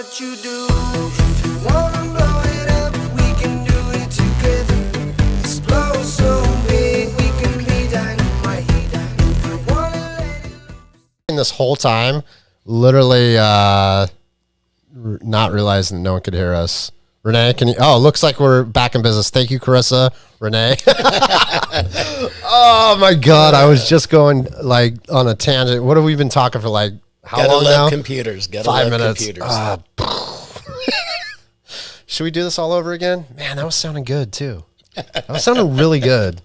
what you do. If you wanna blow it up, we can do it together. Explode so big, we can be dynamite. If you wanna let it loose. This whole time, literally not realizing that no one could hear us. Renee, can you? Oh, looks like we're back in business. Thank you, Carissa. Renee. Oh my God, I was just going like on a tangent. What have we been talking for like how long now? Computers. 5 minutes. Should we do this all over again? Man, that was sounding good too. That was sounding really good.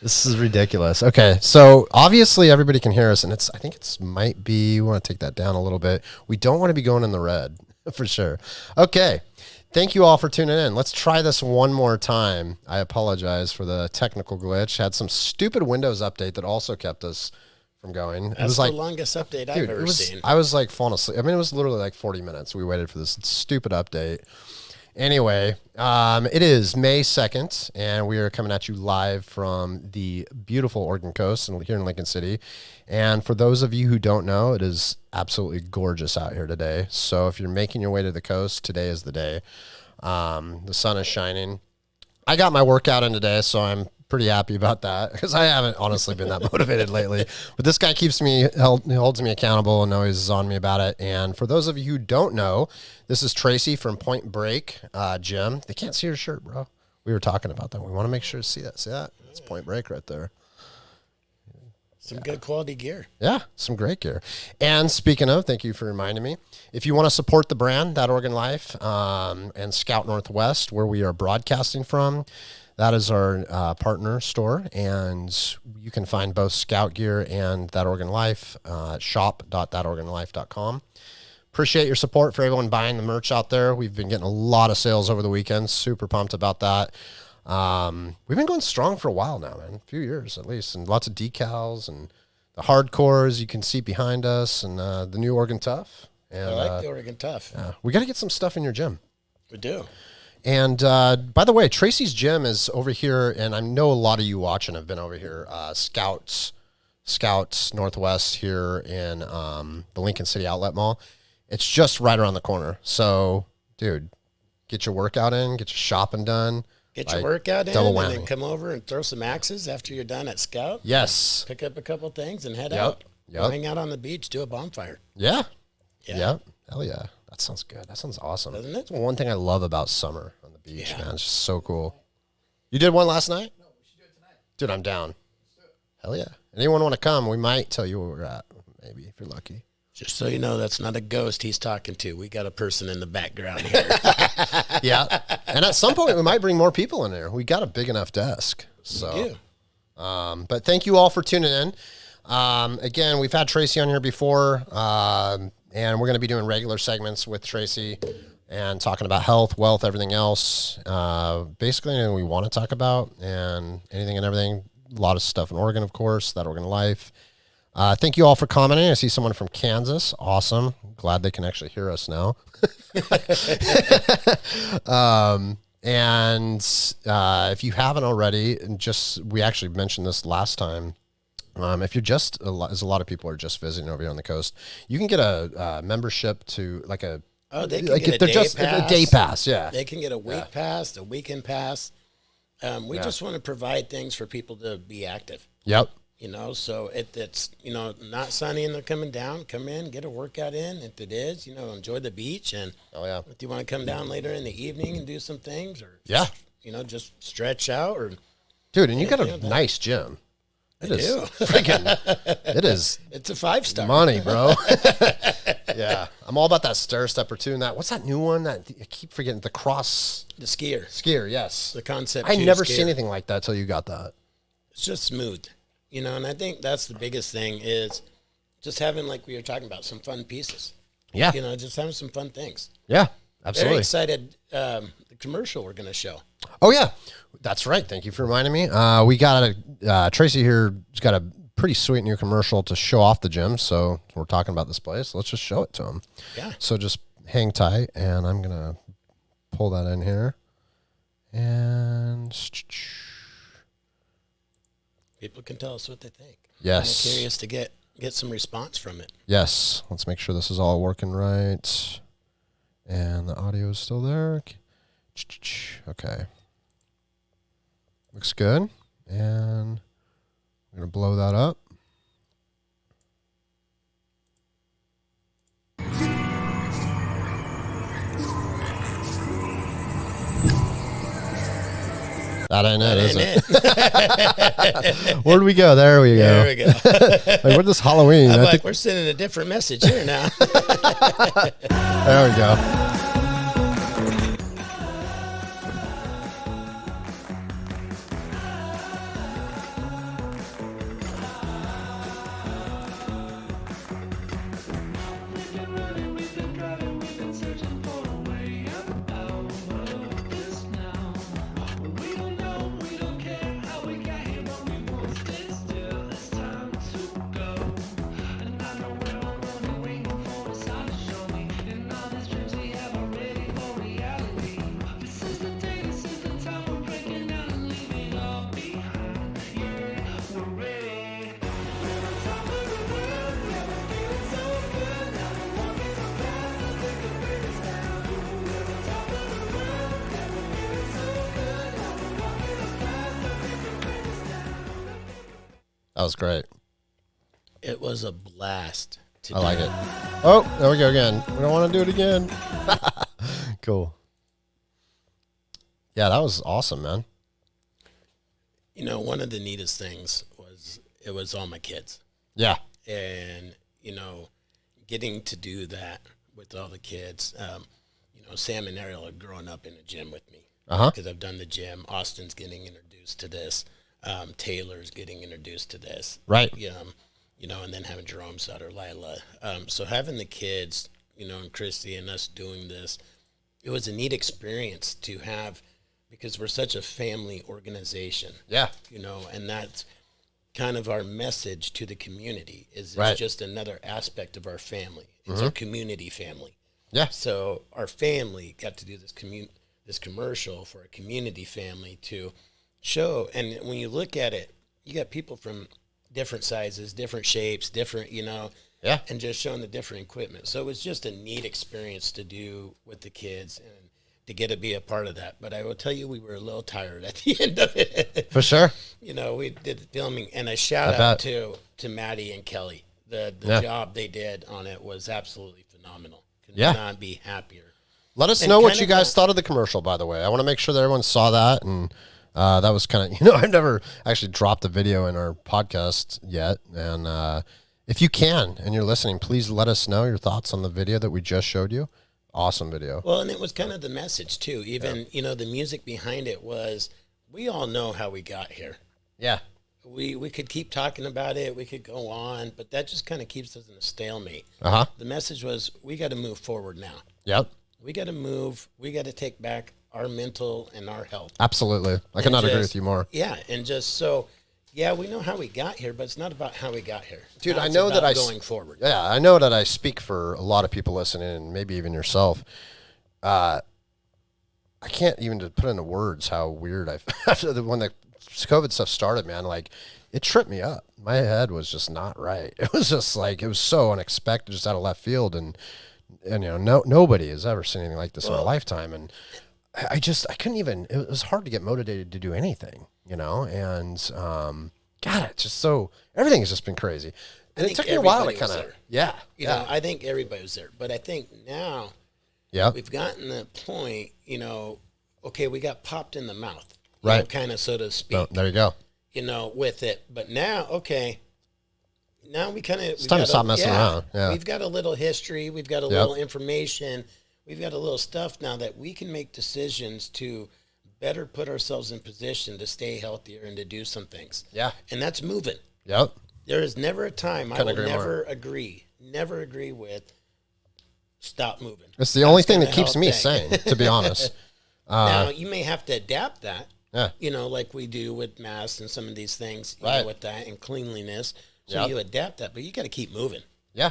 This is ridiculous. Okay, so obviously everybody can hear us, and I think it's might be. We want to take that down a little bit. We don't want to be going in the red for sure. Okay. Thank you all for tuning in. Let's try this one more time. I apologize for the technical glitch. Had some stupid Windows update that also kept us from going. That's the longest update I've ever seen. I was like falling asleep. I mean, it was literally like 40 minutes. We waited for this stupid update. Anyway, it is May 2nd, and we are coming at you live from the beautiful Oregon coast and here in Lincoln City. And for those of you who don't know, it is absolutely gorgeous out here today. So if you're making your way to the coast, today is the day. The sun is shining. I got my workout in today, so I'm pretty happy about that because I haven't honestly been that motivated lately. But this guy keeps me holds me accountable and always is on me about it. And for those of you who don't know, this is Tracey from Point Break Gym. They can't see your shirt, bro. We were talking about that. We want to make sure to see that. See that? That's Point Break right there. Some good quality gear. Yeah, some great gear. And speaking of, thank you for reminding me. If you want to support the brand, That Oregon Life, and Scout Northwest, where we are broadcasting from, that is our partner store, and you can find both Scout gear and That Oregon Life at shop.thatoregonlife.com. Appreciate your support for everyone buying the merch out there. We've been getting a lot of sales over the weekend. Super pumped about that. We've been going strong for a while now, man. A few years at least, and lots of decals and the hardcores you can see behind us, and the new Oregon Tough. And, I like the Oregon Tough. Yeah, we got to get some stuff in your gym. We do. And by the way, Tracey's gym is over here, and I know a lot of you watching have been over here. Scouts Northwest here in the Lincoln City Outlet Mall. It's just right around the corner. So, dude, get your workout in, get your shopping done. Get your workout in, double and whammy. then come over and throw some axes after you're done at Scout. Yes. Pick up a couple things and head out. Yep. Go hang out on the beach, do a bonfire. Yeah. Yeah. Yep. Hell yeah. That sounds good. That sounds awesome. Doesn't it? That's one thing I love about summer on the beach, Yeah. man. It's just so cool. You did one last night? No, we should do it tonight. Dude, I'm down. Hell yeah. Anyone want to come? We might tell you where we're at, maybe, if you're lucky. Just so you know, that's not a ghost he's talking to. We got a person in the background here. Yeah. And at some point, we might bring more people in there. We got a big enough desk. So, We do. But thank you all for tuning in. Again, we've had Tracey on here before, and we're going to be doing regular segments with Tracey and talking about health, wealth, everything else. Basically anything we want to talk about and anything and everything. A lot of stuff in Oregon, of course, That Oregon Life. Thank you all for commenting. I see someone from Kansas. Awesome. Glad they can actually hear us now. And if you haven't already, we actually mentioned this last time. If you're as a lot of people are just visiting over here on the coast, you can get a membership to like a. Oh, they can like get if they're just a day pass. Yeah. They can get a week pass, a weekend pass. We just want to provide things for people to be active. Yep. You know, so it's, not sunny and they're coming down, come in, get a workout in. If it is, enjoy the beach. And if you want to come down later in the evening and do some things or, just stretch out or. Dude, and you got a nice gym. It is freaking, it is. It's a 5-star. Money, bro. Yeah. I'm all about that stair stepper too. And what's that new one that I keep forgetting? The skier. Skier, yes. The concept. I never seen anything like that till you got that. It's just smooth. And I think that's the biggest thing is just having, like we were talking about, some fun pieces. Yeah. Just having some fun things. Yeah, absolutely. Very excited. The commercial we're going to show. Oh, yeah. That's right. Thank you for reminding me. We got Tracey here's got a pretty sweet new commercial to show off the gym. So we're talking about this place. Let's just show it to him. Yeah. So just hang tight, and I'm going to pull that in here. And people can tell us what they think. Yes. I'm curious to get some response from it. Yes. Let's make sure this is all working right. And the audio is still there. Okay. Looks good. And I'm going to blow that up. That ain't it, is it? Where'd we go? There we go. There we go. Like, what is Halloween? I'm like, we're sending a different message here now. There we go. That was great. It was a blast. I like it. Oh, there we go again. We don't want to do it again. Cool. Yeah, that was awesome, man. You know, one of the neatest things was it was all my kids. Yeah. And, you know, getting to do that with all the kids. You know, Sam and Ariel are growing up in the gym with me. Because I've done the gym. Austin's getting introduced to this. Taylor's getting introduced to this. Right. You know, and then having Jerome's daughter, Lila. So having the kids, you know, and Christy and us doing this, it was a neat experience to have because we're such a family organization. Yeah. You know, and that's kind of our message to the community is Right. it's just another aspect of our family. It's our community family. Yeah. So our family got to do this commercial for a community family to show. And when you look at it, you got people from different sizes, different shapes, different, you know, Yeah. and just showing the different equipment. So it was just a neat experience to do with the kids and to get to be a part of that. But I will tell you, we were a little tired at the end of it. For sure. You know, we did the filming, and a shout I out bet. to Maddie and Kelly. The Yeah. job they did on it was absolutely phenomenal. Could Yeah. not be happier. Let us And know what kind you of guys a- thought of the commercial, by the way. I want to make sure that everyone saw that. And that was kind of, you know, I've never actually dropped a video in our podcast yet. And if you can and you're listening, please let us know your thoughts on the video that we just showed you. Awesome video. Well, and it was kind of the message too. Even you know, the music behind it was. We all know how we got here. Yeah. We could keep talking about it. We could go on, but that just kind of keeps us in a stalemate. Uh-huh. The message was we got to move forward now. Yep. We got to move. We got to take back our mental and our health. Absolutely. I cannot agree with you more. Yeah, and just so, yeah, we know how we got here, but it's not about how we got here. Dude, Now I it's know that about I going forward. Yeah, I know that I speak for a lot of people listening, and maybe even yourself. I can't even to put into words how weird after when the COVID stuff started, man. Like, it tripped me up. My head was just not right. It was just like it was so unexpected, just out of left field, and you know, nobody has ever seen anything like this in a lifetime, and I couldn't even. It was hard to get motivated to do anything, you know, and God, it's just so everything has just been crazy. And it think took me a while to everybody was kind of, there. yeah, You know, I think everybody was there, but I think now yeah, we've gotten the point, you know, okay, we got popped in the mouth, right, kind of, so to speak, oh, there you go. you know, with it. But now, okay, now we kind of, it's time to stop messing around. Yeah. We've got a little history, we've got a little information, we've got a little stuff now that we can make decisions to better put ourselves in position to stay healthier and to do some things. Yeah. And that's moving. Yep. There is never a time I Couldn't will agree more. never agree with stop moving. It's the only That's thing that gonna keeps help me things. sane, to be honest. Now, you may have to adapt that, Yeah. you know, like we do with masks and some of these things, you Right. know, with that and cleanliness. So Yep. you adapt that, but you got to keep moving. Yeah.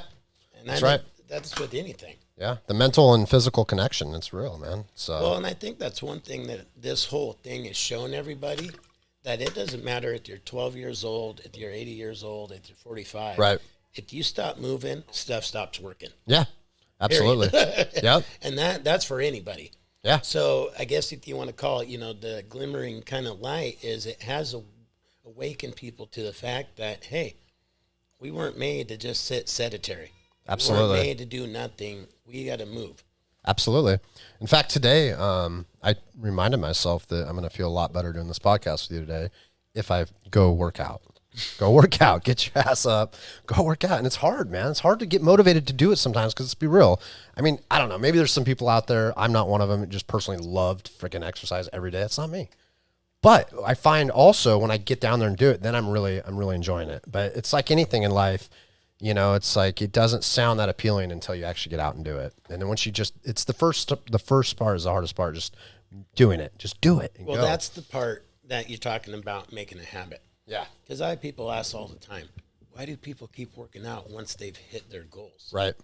And That's I right. think that's with anything. Yeah. The mental and physical connection, it's real, man. So, Well, and I think that's one thing that this whole thing is showing everybody, that it doesn't matter if you're 12 years old, if you're 80 years old, if you're 45. right. If you stop moving, stuff stops working. Yeah. Absolutely. Yep. And that's for anybody. Yeah. So I guess if you want to call it, the glimmering kind of light is it has awakened people to the fact that, hey, we weren't made to just sit sedentary. Absolutely. We weren't made to do nothing. We got to move. Absolutely. In fact, today, I reminded myself that I'm going to feel a lot better doing this podcast with you today if I go work out. Go work out. Get your ass up. Go work out. And it's hard, man. It's hard to get motivated to do it sometimes because let's be real. I mean, I don't know. Maybe there's some people out there. I'm not one of them. Just personally loved freaking exercise every day. It's not me. But I find also when I get down there and do it, then I'm really enjoying it. But it's like anything in life. It's like it doesn't sound that appealing until you actually get out and do it. And then once you it's the first part is the hardest part, just doing it. Just do it. Well, that's the part that you're talking about, making a habit. Yeah. Because I have people ask all the time, why do people keep working out once they've hit their goals? Right.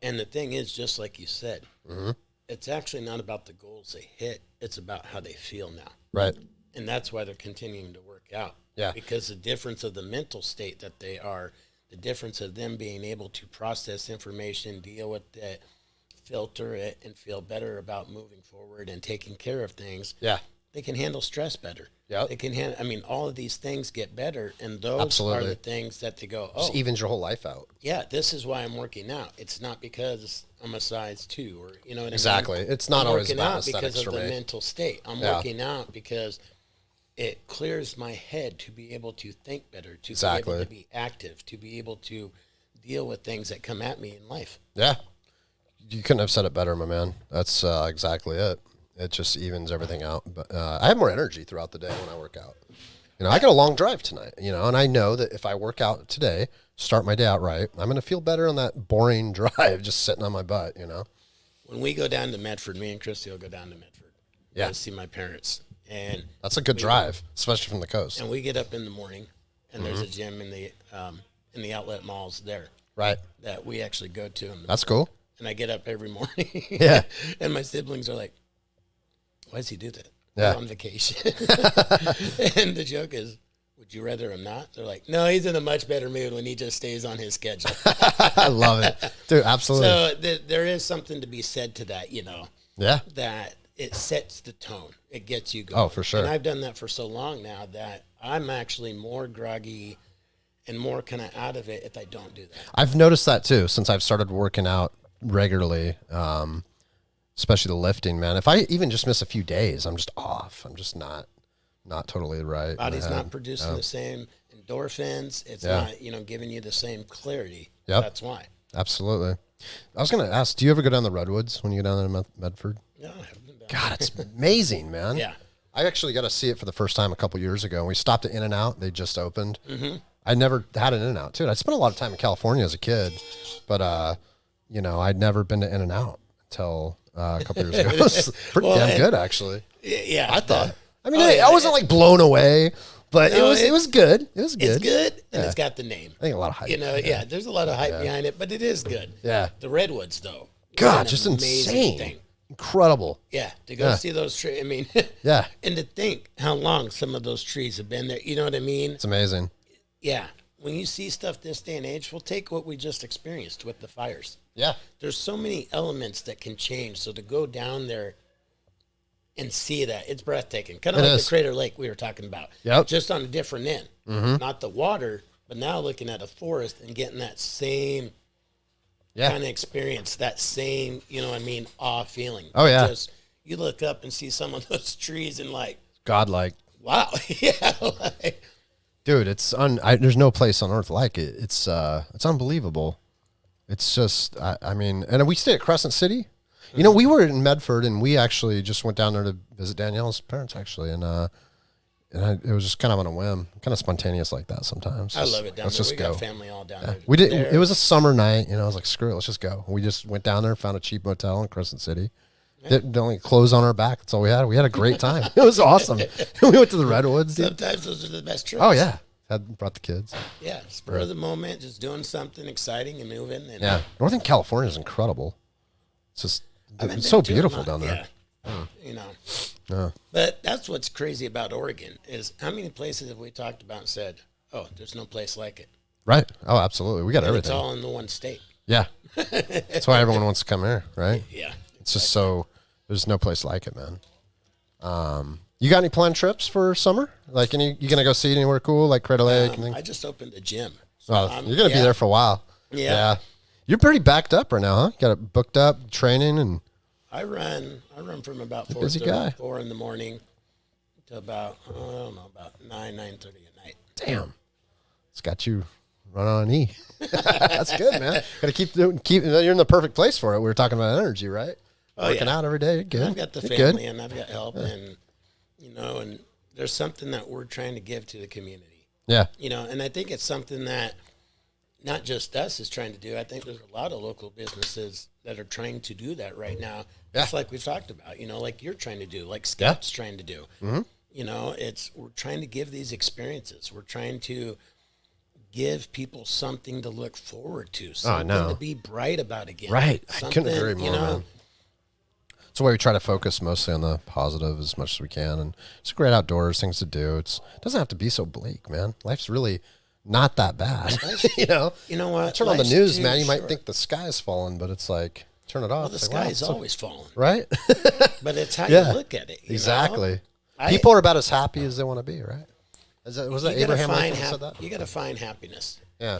And the thing is, just like you said, it's actually not about the goals they hit. It's about how they feel now. Right. And that's why they're continuing to work out. Yeah. Because the difference of the mental state that they are, the difference of them being able to process information, deal with it, filter it, and feel better about moving forward and taking care of things. Yeah. They can handle stress better. Yeah. They can handle, all of these things get better. And those are the things that they go, just evens your whole life out. Yeah, this is why I'm working out. It's not because I'm a size 2 or, you know what exactly. I mean? It's not I'm always working about out because aesthetics of for the me. mental state. I'm working out because it clears my head to be able to think better, to be able to be active, to be able to deal with things that come at me in life. Yeah. You couldn't have said it better, my man. That's exactly it. It just evens everything out. But I have more energy throughout the day when I work out. I got a long drive tonight, and I know that if I work out today, start my day out right, I'm going to feel better on that boring drive just sitting on my butt, When we go down to Medford, me and Christy will go down to Medford. Yeah. To see my parents. And that's a good drive, especially from the coast. And we get up in the morning, and there's a gym in the outlet malls there. Right. That we actually go to. That's cool. And I get up every morning. Yeah. And my siblings are like, why does he do that? Yeah. We're on vacation. And the joke is, would you rather him not? They're like, no, he's in a much better mood when he just stays on his schedule. I love it. Dude, absolutely. So there is something to be said to that, Yeah. That it sets the tone. It gets you going. Oh, for sure. And I've done that for so long now that I'm actually more groggy and more kind of out of it if I don't do that. I've noticed that too since I've started working out regularly, especially the lifting, man. If I even just miss a few days, I'm just off. I'm just not totally right. Body's not producing the same endorphins. It's not, giving you the same clarity. Yep. That's why. Absolutely. I was going to ask, do you ever go down the Redwoods when you go down there to Medford? No, I haven't been down. God, it's amazing, man. Yeah. I actually got to see it for the first time a couple years ago. We stopped at In-N-Out. They just opened. Mm-hmm. I never had an In-N-Out, too. I spent a lot of time in California as a kid, but, I'd never been to In-N-Out until a couple years ago. It was pretty damn good, actually. Yeah. I thought. I wasn't like blown away, but it was good. It was good. It's good, and it's got the name. I think a lot of hype. There's a lot of hype behind it, but it is good. Yeah. The Redwoods, though. God, just insane. Thing. Incredible. Yeah, to go see those trees. Yeah. And to think how long some of those trees have been there. You know what I mean? It's amazing. Yeah. When you see stuff this day and age, we'll take what we just experienced with the fires. Yeah. There's so many elements that can change. So to go down there and see that, it's breathtaking. Kind of like the Crater Lake we were talking about. Yep. Just on a different end. Mm-hmm. Not the water, but now looking at a forest and getting that same kind of experience, that same, awe feeling. Oh, yeah. Just, you look up and see some of those trees and like, godlike. wow. Yeah. Dude, there's no place on earth like it. It's unbelievable. It's just, and we stay at Crescent City. Mm-hmm. We were in Medford, and we actually just went down there to visit Danielle's parents, actually, and it was just kind of on a whim, kind of spontaneous like that sometimes. I love it down there. Just we got family all down there. We did. It was a summer night, I was like, screw it, let's just go. We just went down there, found a cheap motel in Crescent City. Didn't only clothes on our back. That's all we had. We had a great time. It was awesome. We went to the Redwoods. Sometimes those are the best trips. Oh yeah. Brought the kids. Yeah, spur of the moment, just doing something exciting and moving. And Northern California is incredible. It's just it's so beautiful down there. Yeah. But that's what's crazy about Oregon is how many places have we talked about and said, oh, there's no place like it. Right. Oh, absolutely. We got everything. It's all in the one state. Yeah. That's why everyone wants to come here, right? Yeah. It's just so, there's no place like it, man. You got any planned trips for summer? Like, you going to go see anywhere cool, like Crater Lake? I just opened a gym. So you're going to be there for a while. Yeah. You're pretty backed up right now, huh? You got it booked up, training, and I run from about busy guy. 4 in the morning to about, I don't know, about 9:30 at night. Damn. It's got you running on an E. That's good, man. Got to keep. You're in the perfect place for it. We were talking about energy, right? Working out every day. You're good. I've got the family and I've got help and, and there's something that we're trying to give to the community. Yeah. And I think it's something that not just us is trying to do. I think there's a lot of local businesses that are trying to do that right now. Yeah. Just like we've talked about, like you're trying to do, like Scout's trying to do. Mm-hmm. We're trying to give these experiences. We're trying to give people something to look forward to, something to be bright about again. Right. I couldn't agree more, man. That's why we try to focus mostly on the positive as much as we can. And it's great outdoors, things to do. It doesn't have to be so bleak, man. Life's really not that bad. You know what? Turn on the news, man. You might think the sky's falling, but it's like, turn it off. Well, the sky's always falling. Right? But it's how you look at it. Exactly. People are about as happy as they want to be, right? Was that Abraham Lincoln who said that? You got to find happiness. Yeah.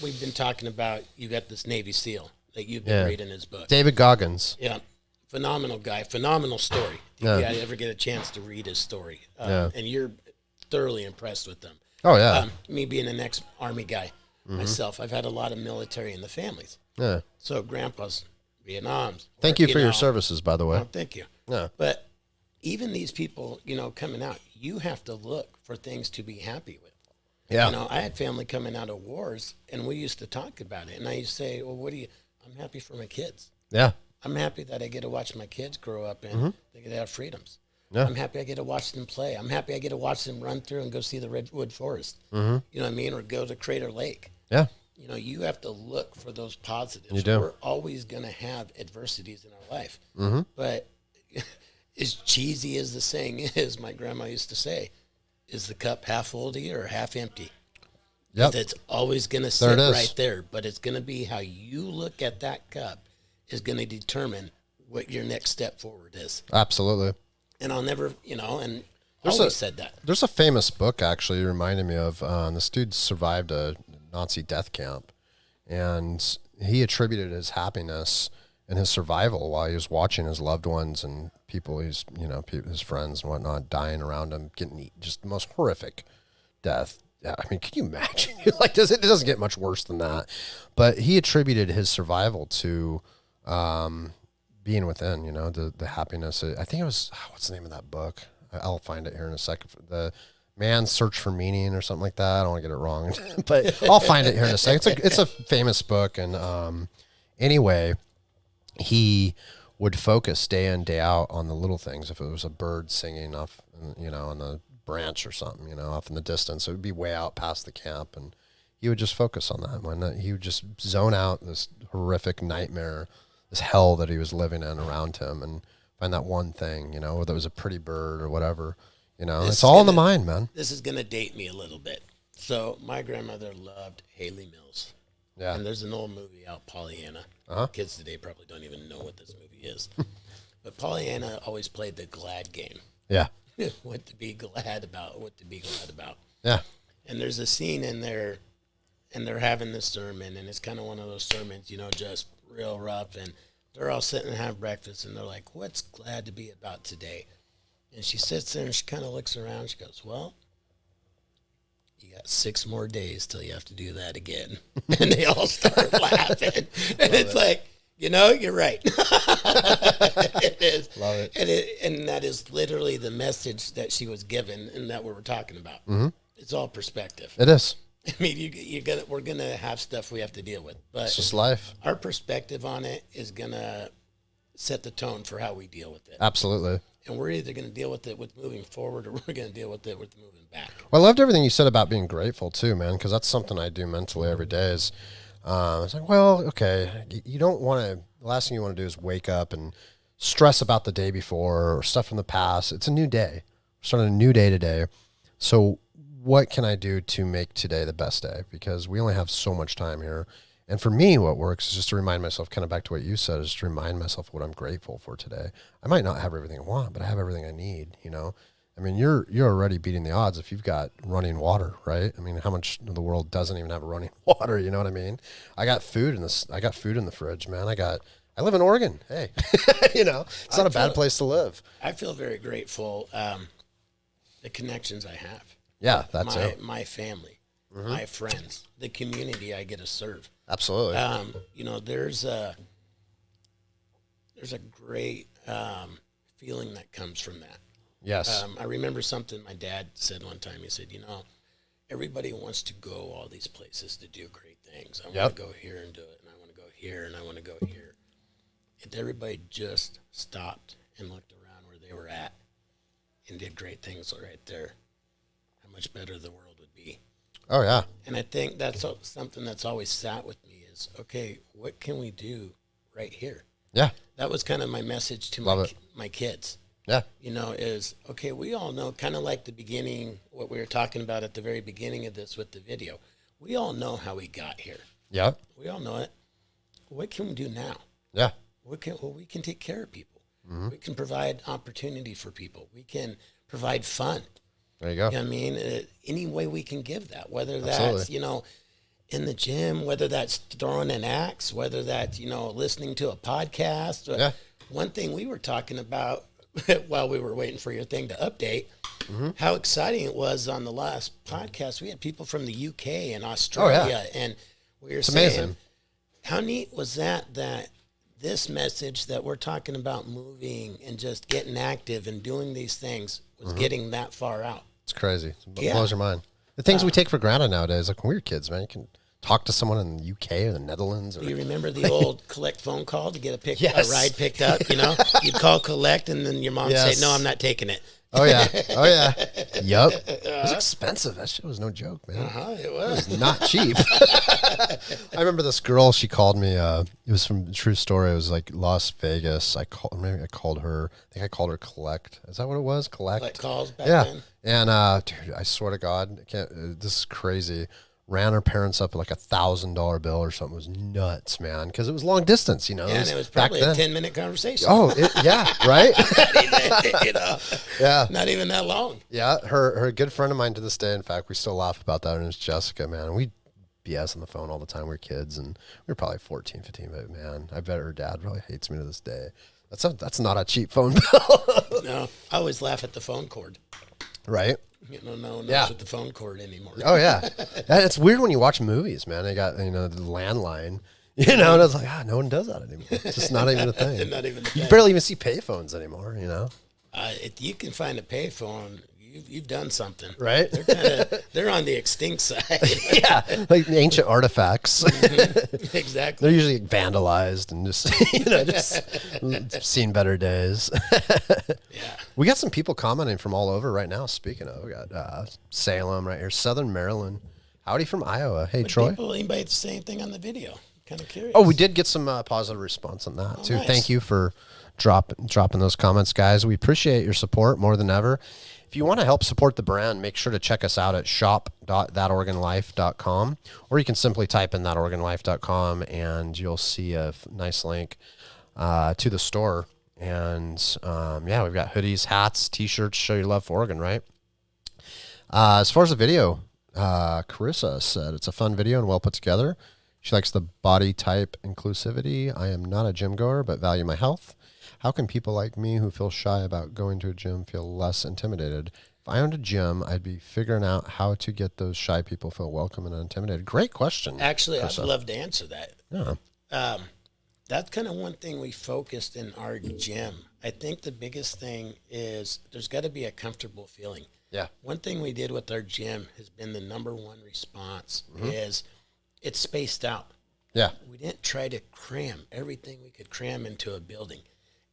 We've been talking about, you got this Navy SEAL that you've been reading his book. David Goggins. Yeah. Phenomenal guy. Phenomenal story. Yeah. If you ever get a chance to read his story. And you're thoroughly impressed with them. Oh, yeah. Me being an ex-Army guy myself, I've had a lot of military in the families. Yeah. So grandpa's Vietnam. Thank you for your services, by the way. Oh, thank you. Yeah. But even these people, coming out, you have to look for things to be happy with. Yeah. I had family coming out of wars, and we used to talk about it. And I used to say, well, I'm happy for my kids. Yeah. I'm happy that I get to watch my kids grow up and they get to have freedoms. Yeah. I'm happy I get to watch them play. I'm happy I get to watch them run through and go see the redwood forest. You know what I mean? Or go to Crater Lake. Yeah. You have to look for those positives. You do. We're always going to have adversities in our life. But as cheesy as the saying is, my grandma used to say, is the cup half full to you or half empty? Yep. It's always going to sit right there, but it's going to be how you look at that cup is going to determine what your next step forward is. Absolutely. And I'll never, and always said that. There's a famous book, actually, you reminded me of. This dude survived a Nazi death camp, and he attributed his happiness and his survival while he was watching his loved ones and people, his friends and whatnot, dying around him, getting just the most horrific death. Yeah, I mean, can you imagine? It doesn't get much worse than that. But he attributed his survival to being within, the happiness. I think it was, what's the name of that book? I'll find it here in a second. The Man's Search for Meaning or something like that. I don't want to get it wrong, but I'll find it here in a second. It's a famous book. And anyway, he would focus day in, day out on the little things. If it was a bird singing off, on the branch or something, off in the distance, it would be way out past the camp. And he would just focus on that. He would just zone out this horrific nightmare, this hell that he was living in around him, and find that one thing, whether it was a pretty bird or whatever, it's all in the mind, man. This is going to date me a little bit. So my grandmother loved Haley Mills. Yeah. And there's an old movie out, Pollyanna. Kids today probably don't even know what this movie is. But Pollyanna always played the glad game. Yeah. What to be glad about. Yeah. And there's a scene in there, and they're having this sermon, and it's kind of one of those sermons, just real rough, and they're all sitting and having breakfast, and they're like, what's glad to be about today? And she sits there, and she kind of looks around, she goes, well, you got 6 more days till you have to do that again. And they all start laughing. And it's like, you're right. It is. Love it. And that is literally the message that she was given and that we were talking about. It's all perspective. It is. I mean, we're gonna have stuff we have to deal with, but It's just life. our perspective on it is gonna set the tone for how we deal with it. Absolutely. And we're either gonna deal with it with moving forward, or we're gonna deal with it with moving back. Well, I loved everything you said about being grateful too, man, because that's something I do mentally every day. Is it's like, well, okay, you don't want to. The last thing you want to do is wake up and stress about the day before or stuff from the past. It's a new day. We're starting a new day today. So what can I do to make today the best day? Because we only have so much time here. And for me, what works is just to remind myself, kind of back to what you said, is to remind myself what I'm grateful for today. I might not have everything I want, but I have everything I need, you know? I mean, you're already beating the odds if you've got running water, right? I mean, how much of the world doesn't even have running water, you know what I mean? I got food in the fridge, man. I live in Oregon. Hey, you know, it's not a bad place to live. I feel very grateful, the connections I have. Yeah, that's it. My family, my friends, the community I get to serve. Absolutely. You know, there's a great feeling that comes from that. Yes. I remember something my dad said one time. He said, you know, everybody wants to go all these places to do great things. I want to go here and do it, and I want to go here, and I want to go here. If everybody just stopped and looked around where they were at and did great things right there, how much better the world would be. Oh, yeah. And I think that's something that's always sat with me is, okay, what can we do right here? Yeah. That was kind of my message to my kids. Yeah. You know, is, okay, we all know, kind of like the beginning, what we were talking about at the very beginning of this with the video. We all know how we got here. Yeah. We all know it. What can we do now? Yeah. We can take care of people. Mm-hmm. We can provide opportunity for people. We can provide fun. There you go. You know what I mean? Any way we can give that, whether that's, you know, in the gym, whether that's throwing an axe, whether that's, you know, listening to a podcast. Yeah. One thing we were talking about while we were waiting for your thing to update, how exciting it was on the last podcast. We had people from the UK and Australia, and we were saying, amazing. How neat was that this message that we're talking about moving and just getting active and doing these things was getting that far out. It's crazy. It blows your mind. The things we take for granted nowadays, like when we were kids, man, you can talk to someone in the UK or the Netherlands. Or, do you remember the old collect phone call to get a ride picked up? You know, you'd call collect and then your mom would say, no, I'm not taking it. Oh, yeah. Oh, yeah. Yup. It was expensive. That shit was no joke, man. It was not cheap. I remember this girl, she called me. It was from True Story. It was like Las Vegas. I called her Collect. Is that what it was? Collect calls back then? And, dude, I swear to God, this is crazy. Ran her parents up like $1,000 bill or something. It was nuts, man, because it was long distance, you know. Yeah, and it was probably a 10-minute conversation. Oh, yeah, right? You know, yeah. Not even that long. Yeah, her good friend of mine to this day, in fact, we still laugh about that, and it's Jessica, man. And we BS on the phone all the time. We were kids, and we were probably 14, 15, but man, I bet her dad probably hates me to this day. That's not a cheap phone bill. No, I always laugh at the phone cord. Right? You know, no one knows with the phone cord anymore. Oh, yeah. It's weird when you watch movies, man. They got, you know, the landline, you know, and I was like, no one does that anymore. It's just not even a thing. Not even a thing. You barely even see payphones anymore, you know? If you can find a payphone, you've done something. Right? They're on the extinct side. Yeah, like ancient artifacts. Exactly. They're usually vandalized and just seen better days. Yeah. We got some people commenting from all over right now. Speaking of, we got Salem right here, Southern Maryland. Howdy from Iowa. Hey, Troy. Anybody say anything on the video? Kind of curious. Oh, we did get some positive response on that too. Nice. Thank you for dropping those comments, guys. We appreciate your support more than ever. If you want to help support the brand, make sure to check us out at shop.thatorganlife.com, or you can simply type in thatorganlife.com and you'll see a nice link to the store. And we've got hoodies, hats, t-shirts, show your love for Oregon, right? As far as the video, Carissa said it's a fun video and well put together. She likes the body type inclusivity. I am not a gym goer, but value my health. How can people like me who feel shy about going to a gym feel less intimidated? If I owned a gym, I'd be figuring out how to get those shy people feel welcome and unintimidated. Great question. Actually, I'd love to answer that. Yeah. That's kind of one thing we focused in our gym. I think the biggest thing is there's got to be a comfortable feeling. Yeah. One thing we did with our gym has been the number one response is it's spaced out. Yeah. We didn't try to cram everything we could cram into a building.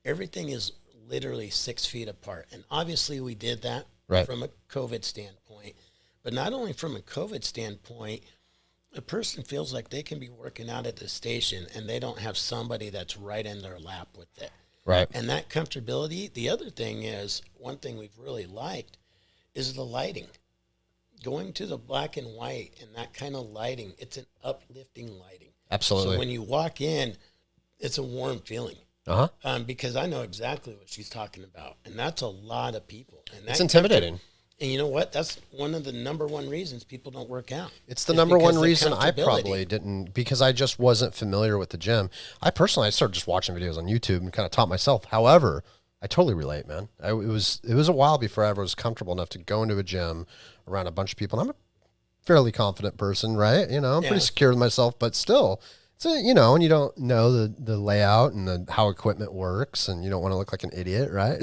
Everything is literally 6 feet apart. And obviously we did that from a COVID standpoint. But not only from a COVID standpoint, a person feels like they can be working out at the station and they don't have somebody that's right in their lap with it. Right. And that comfortability. The other thing is, one thing we've really liked is the lighting. Going to the black and white and that kind of lighting, it's an uplifting lighting. Absolutely. So when you walk in, it's a warm feeling. Because I know exactly what she's talking about, and that's a lot of people. And it's intimidating. And you know what? That's one of the number one reasons people don't work out. It's the number one reason I probably didn't, because I just wasn't familiar with the gym. I started just watching videos on YouTube and kind of taught myself. However, I totally relate, man. It was a while before I ever was comfortable enough to go into a gym around a bunch of people. And I'm a fairly confident person, right? You know, I'm pretty secure with myself, but still. So, you know, and you don't know the layout and how equipment works, and you don't want to look like an idiot, right?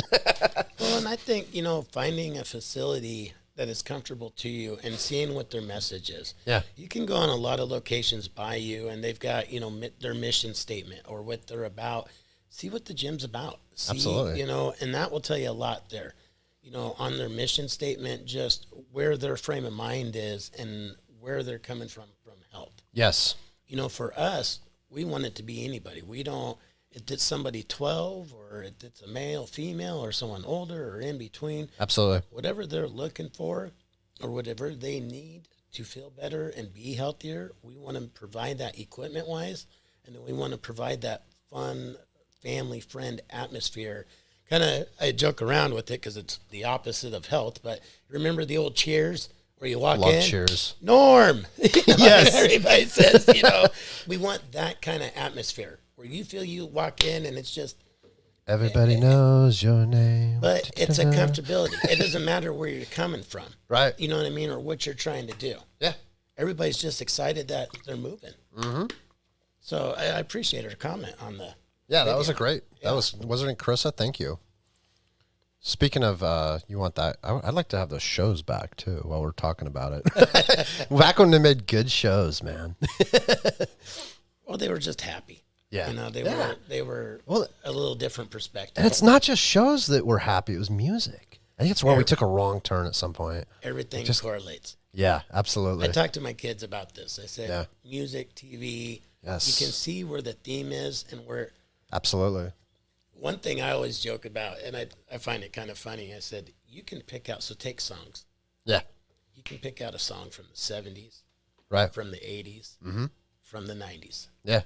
Well, and I think, you know, finding a facility that is comfortable to you and seeing what their message is. Yeah. You can go on a lot of locations by you, and they've got, you know, their mission statement or what they're about. See what the gym's about. See, Absolutely. You know, and that will tell you a lot there. You know, on their mission statement, just where their frame of mind is and where they're coming from health. Yes. You know, for us, we want it to be anybody. We don't, if it's somebody 12 or if it's a male, female, or someone older or in between. Absolutely. Whatever they're looking for or whatever they need to feel better and be healthier, we want to provide that equipment-wise, and then we want to provide that fun family friend atmosphere. Kind of, I joke around with it because it's the opposite of health, but remember the old Cheers? Where you walk in, Cheers. Norm. Yes. Everybody says, you know, we want that kind of atmosphere where you feel you walk in and it's just. Everybody knows your name. But it's a comfortability. It doesn't matter where you're coming from. Right. You know what I mean? Or what you're trying to do. Yeah. Everybody's just excited that they're moving. Mm-hmm. So I appreciate her comment on the. Yeah, video. that was a great. Yeah. Wasn't it Carissa? Thank you. Speaking of, you want that? I'd like to have those shows back too. While we're talking about it, back when they made good shows, man. Well, they were just happy. Yeah, you know, they were a little different perspective. And it's not just shows that were happy; it was music. I think it's where we took a wrong turn at some point. Everything correlates. Yeah, absolutely. I talked to my kids about this. I said, music, TV. Yes, you can see where the theme is and where. Absolutely. One thing I always joke about, and I find it kind of funny, I said, you can pick out, so take songs. Yeah. You can pick out a song from the 70s. Right. From the 80s. From the 90s. Yeah.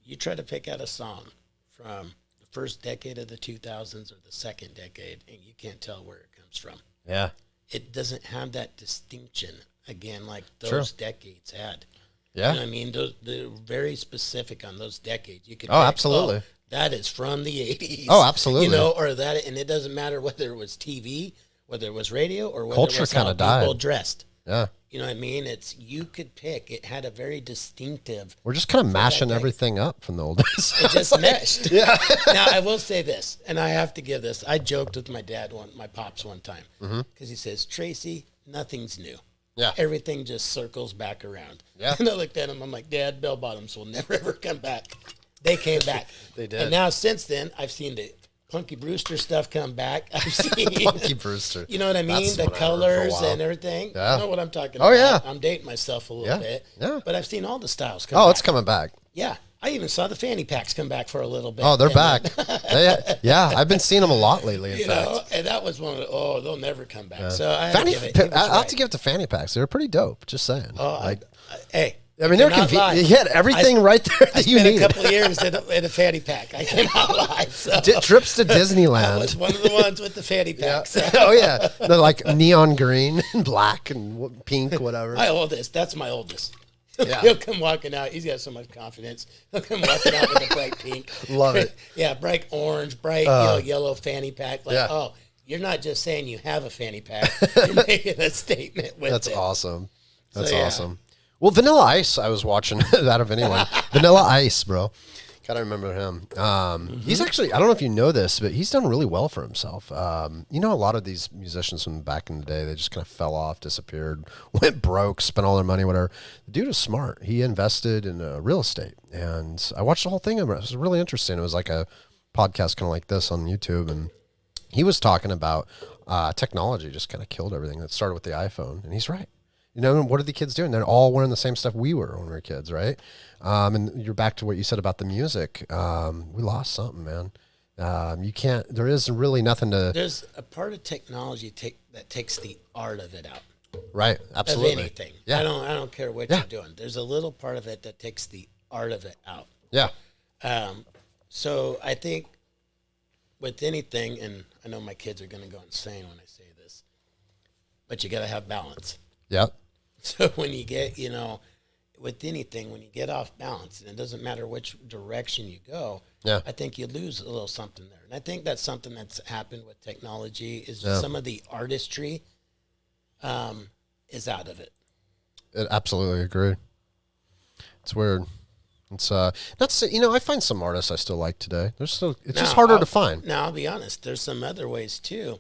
You try to pick out a song from the first decade of the 2000s or the second decade, and you can't tell where it comes from. Yeah. It doesn't have that distinction, again, like those decades had. Yeah. You know what I mean? They're very specific on those decades. You could absolutely. That is from the 80s. Oh, absolutely. You know, or that, and it doesn't matter whether it was TV, whether it was radio, or whether culture it was kind how of died. People dressed. Yeah. You know what I mean? You could pick. It had a very distinctive. We're just kind of mashing everything up from the old days. It just meshed. Yeah. Now, I will say this, and I have to give this. I joked with my dad, my pops one time, because he says, Tracy, nothing's new. Yeah. Everything just circles back around. Yeah. And I looked at him. I'm like, Dad, bell bottoms will never, ever come back. They came back. They did. And now since then, I've seen the Punky Brewster stuff come back. I've seen Punky Brewster. You know what I mean? That's the one I heard for a colors while. and everything. Yeah. You know what I'm talking about. Oh, yeah. I'm dating myself a little bit. Yeah. But I've seen all the styles come back. Oh, it's coming back. Yeah. I even saw the fanny packs come back for a little bit. Oh, they're back. Yeah, I've been seeing them a lot lately, in fact. Know, and that was one of the, they'll never come back. Yeah. So I have to give it. I'll have to give it to fanny packs. They're pretty dope, just saying. Hey. I mean, they're convenient. You had everything right there that you need. I spent a couple of years in a fanny pack. I cannot lie. So. Trips to Disneyland. That was one of the ones with the fanny packs. Yeah. Oh, yeah. They're like neon green and black and pink, whatever. My oldest. That's my oldest. Yeah. He'll come walking out. He's got so much confidence. He'll come walking out with a bright pink. Love it. Yeah, bright orange, bright yellow fanny pack. Like, you're not just saying you have a fanny pack. You're making a statement with it. That's awesome. That's awesome. Well, Vanilla Ice, I was watching that of anyone. Vanilla Ice, bro. Gotta remember him. He's actually, I don't know if you know this, but he's done really well for himself. You know, a lot of these musicians from back in the day, they just kind of fell off, disappeared, went broke, spent all their money, whatever. The dude is smart. He invested in real estate. And I watched the whole thing. It was really interesting. It was like a podcast kind of like this on YouTube. And he was talking about technology just kind of killed everything. That started with the iPhone. And he's right. You know, what are the kids doing? They're all wearing the same stuff we were when we were kids, right? And you're back to what you said about the music. We lost something, man. You can't, there is really nothing to. There's a part of technology that takes the art of it out. Right, absolutely. Of anything. Yeah. I don't care what you're doing. There's a little part of it that takes the art of it out. Yeah. So I think with anything, and I know my kids are going to go insane when I say this, but you got to have balance. Yep. So when you get, with anything, when you get off balance, and it doesn't matter which direction you go, I think you lose a little something there. And I think that's something that's happened with technology is some of the artistry is out of it. I absolutely agree. It's weird. It's that's I find some artists I still like today. It's just harder to find. Now I'll be honest, there's some other ways too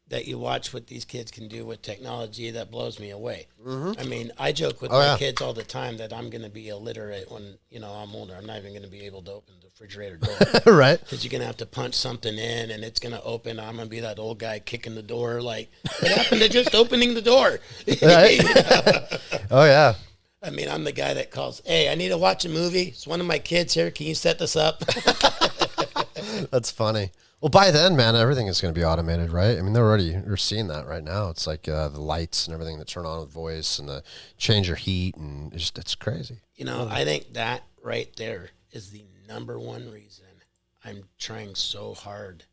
that you watch what these kids can do with technology that blows me away. Mm-hmm. I mean, I joke with my kids all the time that I'm going to be illiterate when I'm older. I'm not even going to be able to open the refrigerator door, right? Because you're going to have to punch something in and it's going to open. I'm going to be that old guy kicking the door, like what happened to just opening the door? Oh yeah. I mean, I'm the guy that calls, hey, I need to watch a movie. It's one of my kids here. Can you set this up? That's funny. Well, by then, man, everything is going to be automated, right? I mean, you're seeing that right now. It's like the lights and everything that turn on with voice and the change your heat, and it's crazy. I think that right there is the number one reason I'm trying so hard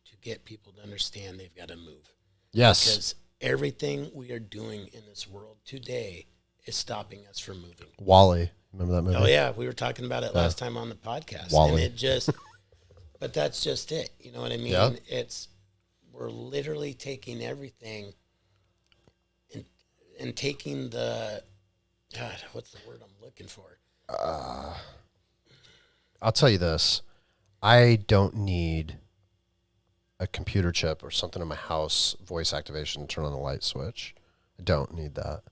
to get people to understand they've got to move. Yes. Because everything we are doing in this world today is stopping us from moving. Wall-E. Remember that movie? Oh, yeah. We were talking about it last time on the podcast. Wall-E. And but that's just it. You know what I mean? Yeah. We're literally taking everything and taking what's the word I'm looking for? I'll tell you this. I don't need a computer chip or something in my house, voice activation, to turn on the light switch. I don't need that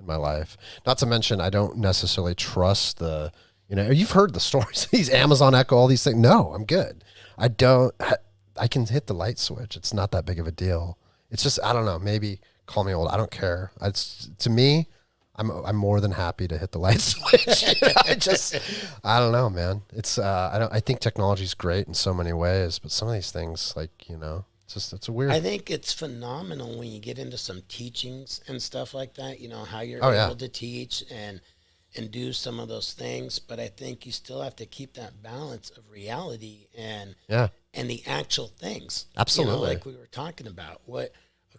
in my life. Not to mention, I don't necessarily trust you've heard the stories, these Amazon Echo, all these things. No, I'm good. I can hit the light switch. It's not that big of a deal. It's just, I don't know, maybe call me old. I don't care. To me, I'm more than happy to hit the light switch. I don't know, man. I think technology's great in so many ways, but some of these things, it's a weird. I think it's phenomenal when you get into some teachings and stuff like that, how you're able to teach and do some of those things. But I think you still have to keep that balance of reality and the actual things. Absolutely. Like we were talking about.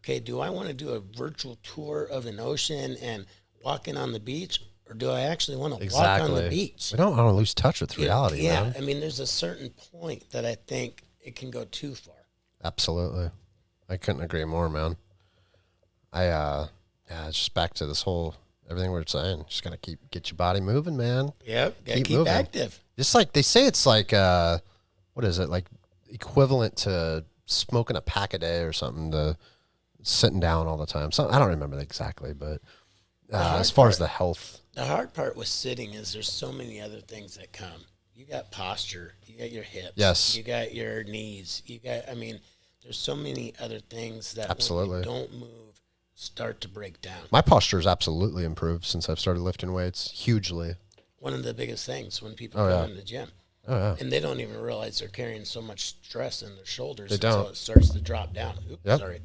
Do I want to do a virtual tour of an ocean and walking on the beach, or do I actually want to walk on the beach? We don't want to lose touch with reality, man. I mean, there's a certain point that I think it can go too far. Absolutely. I couldn't agree more, man. It's just back to this whole, everything we were saying. Just got to get your body moving, man. Yep. Got to keep active. Just like they say, it's like, what is it? Like equivalent to smoking a pack a day or something, to sitting down all the time. So I don't remember exactly, but as far as the health. The hard part with sitting is there's so many other things that come. You got posture, you got your hips, yes, you got your knees, there's so many other things that absolutely, when you don't move, start to break down. My posture has absolutely improved since I've started lifting weights, hugely. One of the biggest things when people go in the gym. Oh, yeah. And they don't even realize they're carrying so much stress in their shoulders until it starts to drop down. Oops, sorry.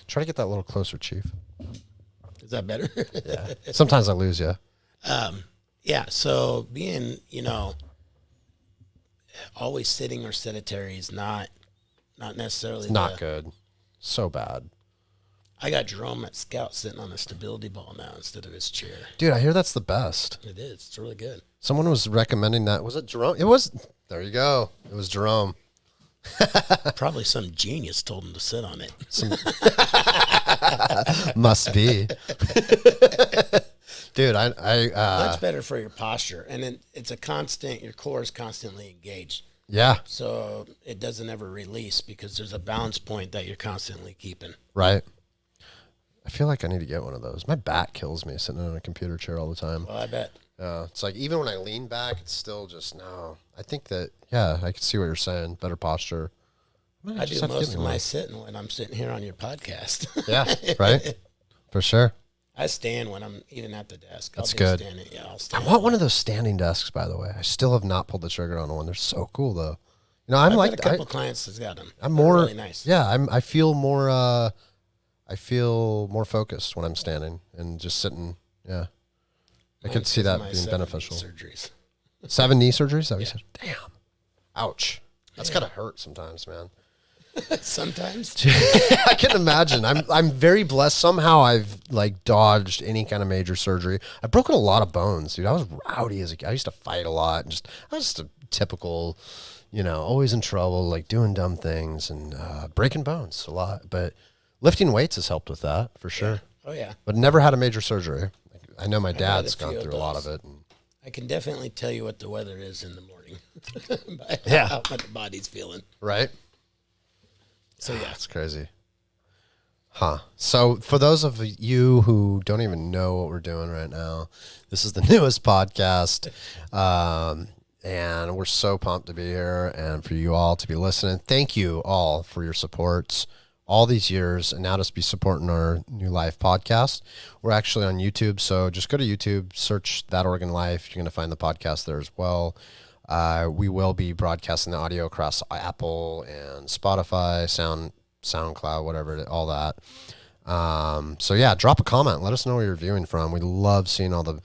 Try to get that a little closer, Chief. Is that better? Yeah. Sometimes I lose you. So being, always sitting or sedentary is not necessarily not good. So bad. I got Jerome at Scout sitting on a stability ball now instead of his chair. Dude, I hear that's the best. It is. It's really good. Someone was recommending that. Was it Jerome? It was. There you go. It was Jerome. Probably some genius told him to sit on it. Must be. Dude, that's better for your posture. And it's a constant, your core is constantly engaged. Yeah. So it doesn't ever release because there's a balance point that you're constantly keeping. Right. I feel like I need to get one of those. My back kills me sitting in a computer chair all the time. Well, I bet. It's like even when I lean back, it's still just no. I think that, I can see what you're saying. Better posture. I do most of my sitting when I'm sitting here on your podcast. Yeah, right? For sure. I stand when I'm even at the desk. That's good. I'll stand. I want one of those standing desks, by the way. I still have not pulled the trigger on one. They're so cool, though. I've got a couple clients that's got them. I'm They're more really nice. Yeah, I feel more. I feel more focused when I'm standing and just sitting. Yeah, I could see that being beneficial. Surgeries. 7 knee surgeries? Is that what you said? Damn. Ouch. That's gotta hurt sometimes, man. Sometimes. I can imagine. I'm very blessed. Somehow I've like dodged any kind of major surgery. I've broken a lot of bones, dude. I was rowdy as a kid. I used to fight a lot. And I was just a typical, always in trouble, like doing dumb things and breaking bones a lot. But lifting weights has helped with that for sure. Oh yeah. But never had a major surgery. I know my dad's gone through a lot of it. And I can definitely tell you what the weather is in the morning. How the body's feeling. Right. So yeah, it's crazy. Huh. So for those of you who don't even know what we're doing right now, this is the newest podcast. And we're so pumped to be here and for you all to be listening. Thank you all for your supports all these years and now just be supporting our New Life podcast. We're actually on YouTube. So just go to YouTube, search That Oregon Life. You're going to find the podcast there as well. We will be broadcasting the audio across Apple and Spotify, SoundCloud, whatever, all that. So yeah, drop a comment. Let us know where you're viewing from. We love seeing all the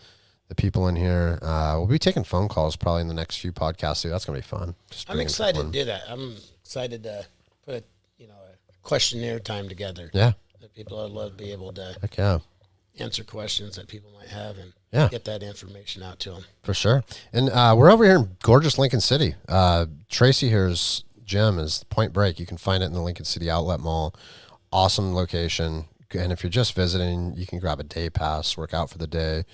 people in here. We'll be taking phone calls probably in the next few podcasts too. That's going to be fun. I'm excited to do that. I'm excited to put a questionnaire time together. Yeah. That people would love to be able to answer questions that people might have and get that information out to them. For sure. And we're over here in gorgeous Lincoln City. Tracey here's gym is Point Break. You can find it in the Lincoln City Outlet Mall. Awesome location. And if you're just visiting, you can grab a day pass, work out for the day,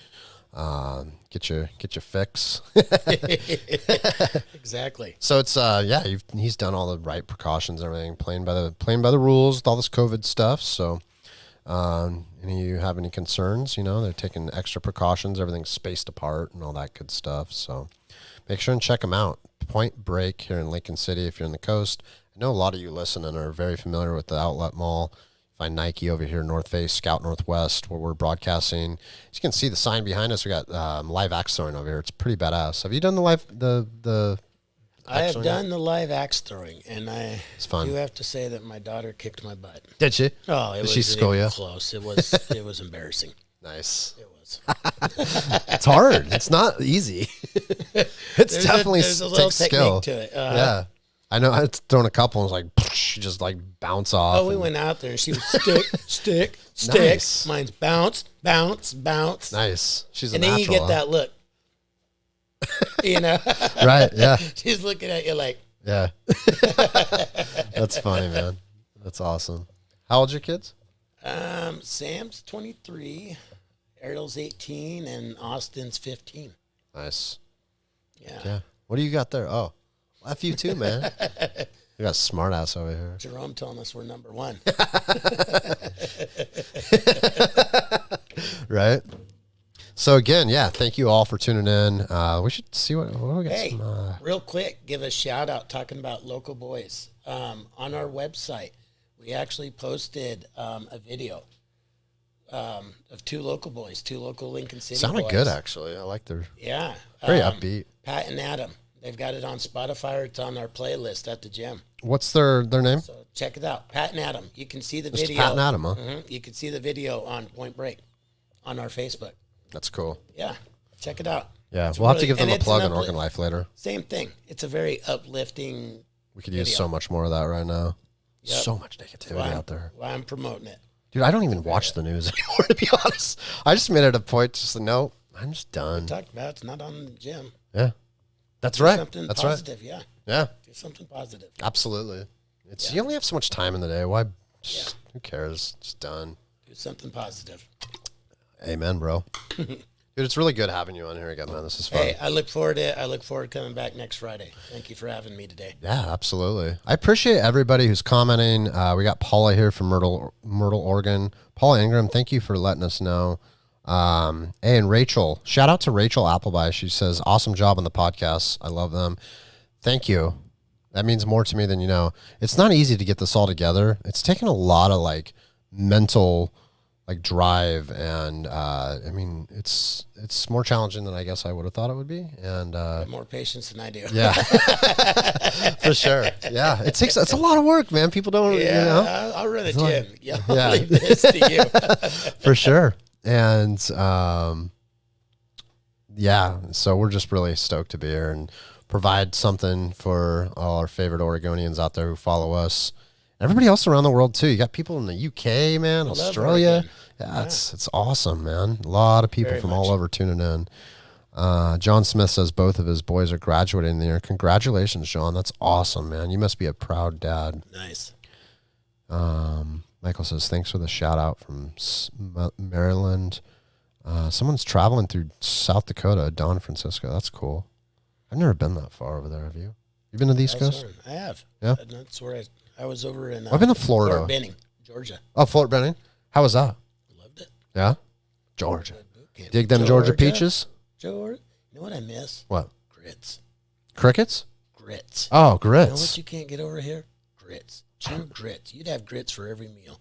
get your fix. Exactly. So it's he's done all the right precautions and everything, playing by the rules with all this COVID stuff. So any of you have any concerns, they're taking extra precautions, everything's spaced apart and all that good stuff. So make sure and check them out. Point Break here in Lincoln City. If you're in the coast, I know a lot of you listening are very familiar with the Outlet Mall. Find Nike over here, North Face, Scout Northwest, where we're broadcasting. As you can see the sign behind us, we got live axe throwing over here. It's pretty badass. Have you done the I have done the live axe throwing, and it's fun. do have to say that my daughter kicked my butt. Did she? Oh, it Did was she school you? Close. It was embarrassing. Nice. It was. It's hard. It's not easy. It's definitely there's a little takes skill to it. Yeah. I know. I'd thrown a couple and it was like, she just like bounce off. Oh, we went out there and she was stick. Nice. Mine's bounce. Nice. She's a and natural. then you get that look. Right. Yeah. She's looking at you like. Yeah. That's funny, man. That's awesome. How old's your kids? Sam's 23, Ariel's 18, and Austin's 15. Nice. Yeah. What do you got there? Oh, F you too, man. You got a smart ass over here. Jerome telling us we're number one. Right. So again, thank you all for tuning in. We should see what we got. Hey, real quick, give a shout out talking about local boys. On our website, we actually posted a video of two local Lincoln City Sounded boys. good, actually. I like their very upbeat. Pat and Adam. They've got it on Spotify or it's on our playlist at the gym. What's their name? So check it out. Pat and Adam. You can see the Just video. Pat and Adam, huh? Mm-hmm. You can see the video on Point Break on our Facebook. That's cool. Yeah. Check it out. Yeah, It's we'll have to really- give them and a it's plug an on Oregon Life later. Same thing. It's a very uplifting. We could use video. so much more of that right now. Yep. So much negativity out there. Why I'm promoting it. Dude, I don't even watch the news anymore, to be honest. I just made it a point to say, no, I'm just done. Talk about it's not on the gym. Yeah. That's Do right. Something That's positive, yeah. Yeah. Do something positive. Absolutely. You only have so much time in the day. Why? Who cares? Just done. Do something positive. Amen, bro. Dude, it's really good having you on here again, man. This is fun. Hey, I look forward to coming back next Friday. Thank you for having me today. Yeah, absolutely. I appreciate everybody who's commenting. We got Paula here from Myrtle, Oregon. Paula Ingram, thank you for letting us know. Hey, and Rachel, shout out to Rachel Appleby. She says, awesome job on the podcast. I love them. Thank you. That means more to me than you know. It's not easy to get this all together. It's taken a lot of mental drive, and I mean it's more challenging than I guess I would have thought it would be. And More patience than I do. yeah, for sure. Yeah, it's a lot of work, man. People don't. Yeah, I'll run a gym. I'll Yeah. leave this to you. For sure. And yeah, so we're just really stoked to be here and provide something for all our favorite Oregonians out there who follow us. Everybody else around the world too. You got people in the UK, man, Australia. Yeah, it's awesome, man. A lot of people from all over tuning in. John Smith says both of his boys are graduating the year. Congratulations, John. That's awesome, man. You must be a proud dad. Nice. Michael says, thanks for the shout out from Maryland. Someone's traveling through South Dakota, Don Francisco. That's cool. I've never been that far over there. Have you? You been to the East Coast? I have. Yeah. That's where I was over in. I've been to Florida. Fort Benning, Georgia. Oh, Fort Benning. How was that? Loved it. Yeah. Georgia. Dig them Georgia peaches. Georgia. You know what I miss? What? Grits. Crickets? Grits. Oh, grits. You know what you can't get over here? Grits. True grits. You'd have grits for every meal.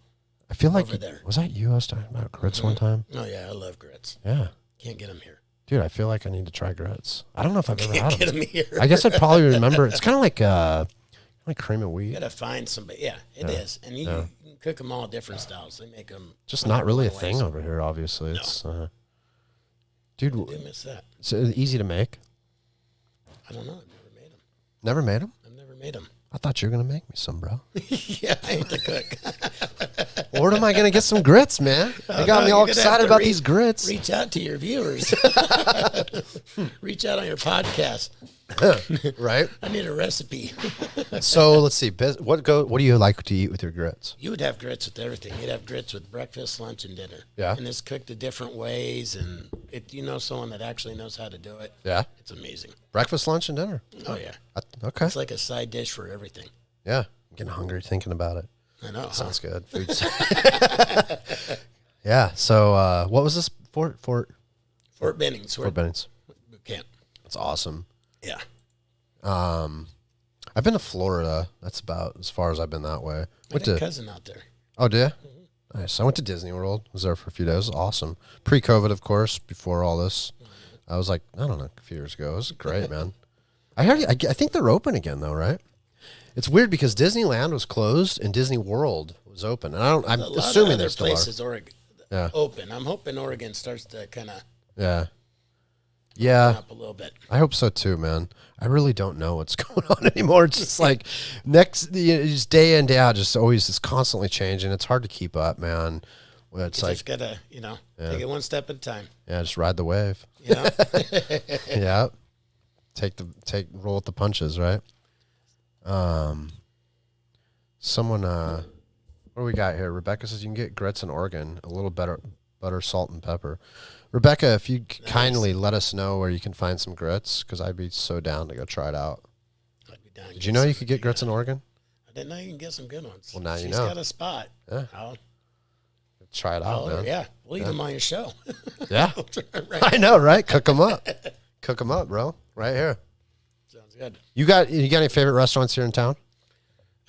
I feel like, over there. Was that you I was talking about grits one time? Oh, yeah. I love grits. Yeah. Can't get them here. Dude, I feel like I need to try grits. I don't know if I've ever had Can't get them. them here. I guess I'd probably remember. It's kind of like cream of wheat. You got to find somebody. Yeah, it is. And you can cook them all different styles. They make them. Just not really a thing over here, obviously. No. It's, dude, I do miss that. Is it easy to make? I don't know. I've never made them. Never made them? I've never made them. I thought you were going to make me some, bro. Yeah, I ain't the cook. Where am I going to get some grits, man? You got me all excited about these grits. Reach out to your viewers. Reach out on your podcast. Right? I need a recipe. So let's see. What do you like to eat with your grits? You would have grits with everything. You'd have grits with breakfast, lunch, and dinner. Yeah. And it's cooked in different ways. And someone that actually knows how to do it. Yeah. It's amazing. Breakfast, lunch, and dinner. Oh, yeah. Okay. It's like a side dish for everything. Yeah. I'm getting hungry thinking about it. I know. Sounds good. Yeah. So what was this? Fort Benning. Fort Benning's. Boot camp. That's awesome. Yeah. I've been to Florida. That's about as far as I've been that way. I got a cousin out there. Oh, did you? Nice. I went to Disney World. Was there for a few days. It was awesome. Pre-COVID, of course, before all this. I was like, I don't know, a few years ago. It was great, man. I think they're open again, though, right? It's weird because Disneyland was closed and Disney World was open. And I'm assuming there's still places open. I'm hoping Oregon starts to kind of open up a little bit. I hope so too, man. I really don't know what's going on anymore. It's just like just day in, day out, just always it's constantly changing. It's hard to keep up, man. It's you like just gotta, take it one step at a time. Yeah, just ride the wave. Yeah. Yeah. Roll with the punches, right? Someone what do we got here? Rebecca says you can get grits in Oregon, a little better butter, salt, and pepper. Rebecca, if you kindly let us know where you can find some grits, because I'd be so down to go try it out. I'd be down. Did you know you could get grits in Oregon? I didn't know you can get some good ones. Well, now you know. She's got a spot. Yeah. I'll try it out, man. Yeah, we'll eat them on your show. Yeah. I know, right? Cook them up. Cook them up, bro. Right here. Sounds good. You got any favorite restaurants here in town?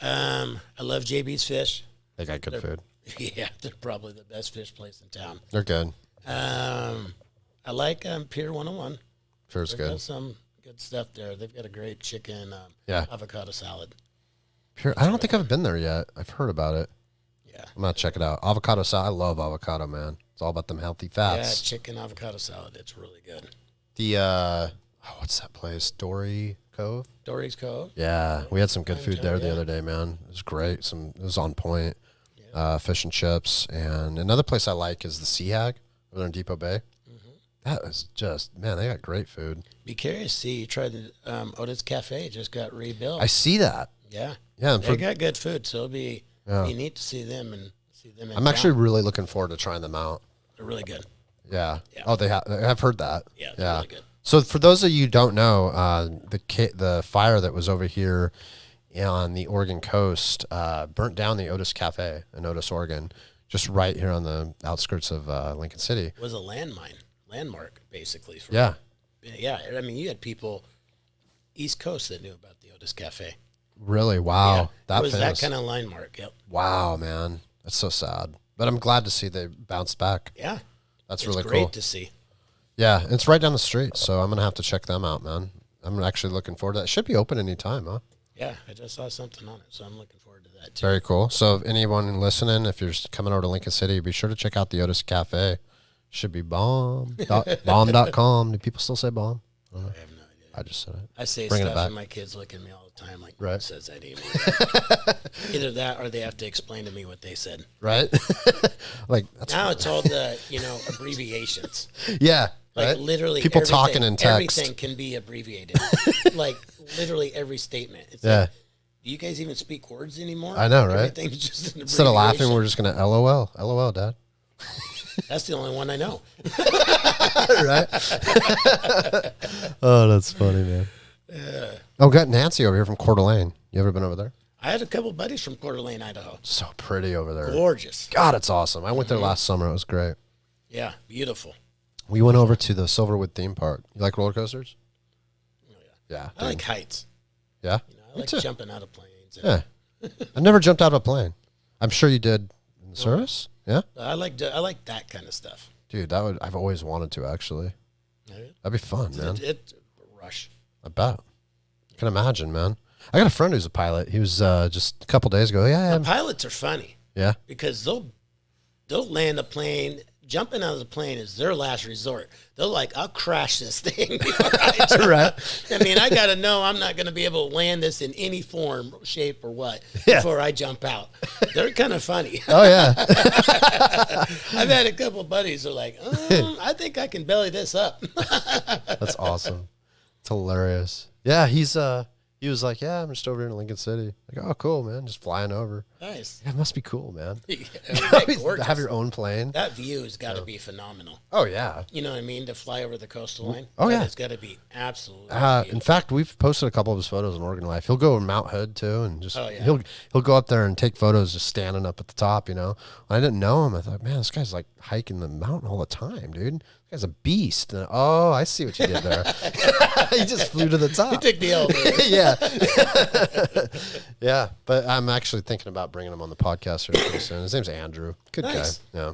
I love JB's Fish. They got good food. Yeah, they're probably the best fish place in town. They're good. I like Pier 101. Sure, it's good. Got some good stuff there. They've got a great chicken avocado salad. I don't think I've been there yet. I've heard about it. Yeah. I'm going to check it out. Avocado salad. I love avocado, man. It's all about them healthy fats. Yeah, chicken avocado salad. It's really good. The, what's that place? Dory Cove? Dory's Cove. Yeah. We had some good food there the other day, man. It was great. It was on point. Yeah. Fish and chips. And another place I like is the Sea Hag over there in Depot Bay. Mm-hmm. That is just, man, they got great food. Be curious. See, you tried the Otis Cafe. Just got rebuilt. I see that. Yeah. Yeah. They got good food, so it'll be neat to see them and see them. I'm actually really looking forward to trying them out. They're really good. Yeah. Oh, I've heard that. Yeah. They're really good. So for those of you who don't know, the fire that was over here on the Oregon coast burnt down the Otis Cafe in Otis, Oregon, just right here on the outskirts of Lincoln City. It was a landmark, basically. Yeah. I mean, you had people East Coast that knew about the Otis Cafe. Really? Wow. Yeah, that was that kind of landmark. Yep. Wow, man. That's so sad. But I'm glad to see they bounced back. Yeah. That's really great cool. to see. Yeah, it's right down the street, so I'm going to have to check them out, man. I'm actually looking forward to that. It should be open any time, huh? Yeah, I just saw something on it, so I'm looking forward to that, too. Very cool. So if anyone listening, if you're coming over to Lincoln City, be sure to check out the Otis Cafe. Should be bomb. Bomb.com. Do people still say bomb? I have no idea. I just said it. I say Bringing it stuff back. and my kids look at me all the time like, Right. who says that anymore? Either that or they have to explain to me what they said. Right? Like that's Now it's all the, abbreviations. yeah. Like right? literally people everything, talking in text. everything can be abbreviated. Like literally every statement. It's Yeah. like, do you guys even speak words anymore? I know, right? Everything's just an Instead of laughing, abbreviation. we're just gonna LOL. LOL, Dad. That's the only one I know. Right? Oh, that's funny, man. Oh, got Nancy over here from Coeur d'Alene. You ever been over there? I had a couple buddies from Coeur d'Alene, Idaho. So pretty over there. Gorgeous. God, it's awesome. I went there last summer. It was great. Yeah, beautiful. We went over to the Silverwood theme park. You like roller coasters? Oh, yeah. Yeah. I like heights. Yeah? I like too. jumping out of planes. Yeah. I never jumped out of a plane. I'm sure you did in the service. Yeah? I like that kind of stuff. Dude, I've always wanted to actually. That'd be fun, man. It's a rush. I bet. I can imagine, man. I got a friend who's a pilot. He was just a couple days ago. Yeah. Pilots are funny Yeah. because they'll land a plane. Jumping out of the plane is their last resort. They're like, I'll crash this thing before I jump. Right. I mean, I got to know I'm not going to be able to land this in any form, shape, or what Yeah. before I jump out. They're kind of funny. Oh, yeah. I've had a couple of buddies who are like, I think I can belly this up. That's awesome. It's hilarious. Yeah, he was like, yeah, I'm just over here in Lincoln City. Like, oh, cool, man. Just flying over. Nice. Yeah, it must be cool, man. Gorgeous. Have your own plane. That view has got to be phenomenal. Oh, yeah. You know what I mean? To fly over the coastal line. Oh, yeah. It's got to be absolutely In beautiful. fact, we've posted a couple of his photos on Oregon Life. He'll go to Mount Hood too, and just Oh, yeah. he'll go up there and take photos just standing up at the top. When I didn't know him, I thought, man, this guy's like hiking the mountain all the time, dude. This guy's a beast. And, oh, I see what you did there. He just flew to the top. You took the elevator. Yeah. Yeah. But I'm actually thinking about bringing him on the podcast here pretty soon. His name's Andrew. Good Nice. guy. Yeah.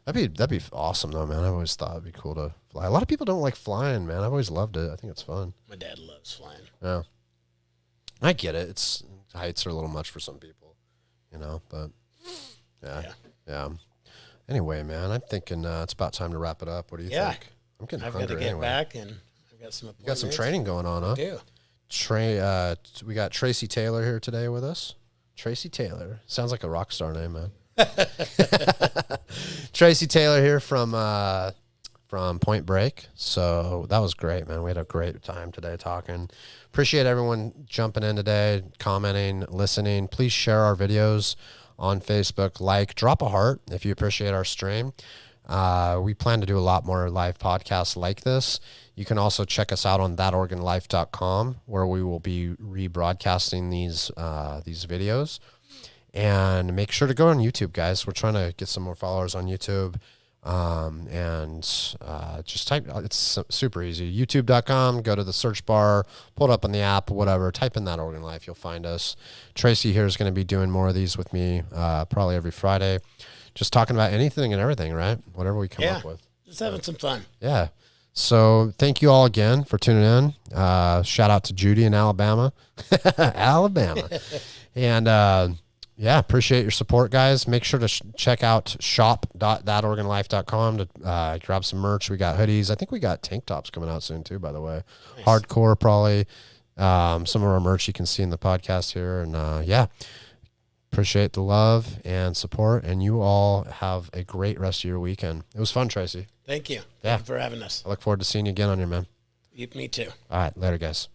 That'd be awesome though, man. I've always thought it'd be cool to fly. A lot of people don't like flying, man. I've always loved it. I think it's fun. My dad loves flying. Yeah. I get it. Heights are a little much for some people, but yeah. Anyway, man, I'm thinking it's about time to wrap it up. What do you think? I'm getting I've got hungry to get anyway. back, and I've got some You got some appointments. training going on, huh? I do. We got Tracey Taylor here today with us. Tracey Taylor. Sounds like a rock star name, man. Tracey Taylor here from Point Break. So that was great, man. We had a great time today talking. Appreciate everyone jumping in today, commenting, listening. Please share our videos on Facebook. Drop a heart if you appreciate our stream. We plan to do a lot more live podcasts like this. You can also check us out on thatoregonlife.com, where we will be rebroadcasting these videos. And make sure to go on YouTube, guys. We're trying to get some more followers on YouTube. Just type, it's super easy. YouTube.com, go to the search bar, pull it up on the app, whatever. Type in That Oregon Life, you'll find us. Tracy here is going to be doing more of these with me probably every Friday. Just talking about anything and everything, right? Whatever we come up with. Just having some fun. Yeah. So thank you all again for tuning in. Shout out to Judy in Alabama. Alabama. And appreciate your support, guys. Make sure to check out shop.thatoregonlife.com to grab some merch. We got hoodies. I think we got tank tops coming out soon too, by the way. Nice. Hardcore probably. Some of our merch you can see in the podcast here. And appreciate the love and support. And you all have a great rest of your weekend. It was fun, Tracy. Thank you. Yeah. Thank you for having us. I look forward to seeing you again on your man. Me too. All right. Later, guys.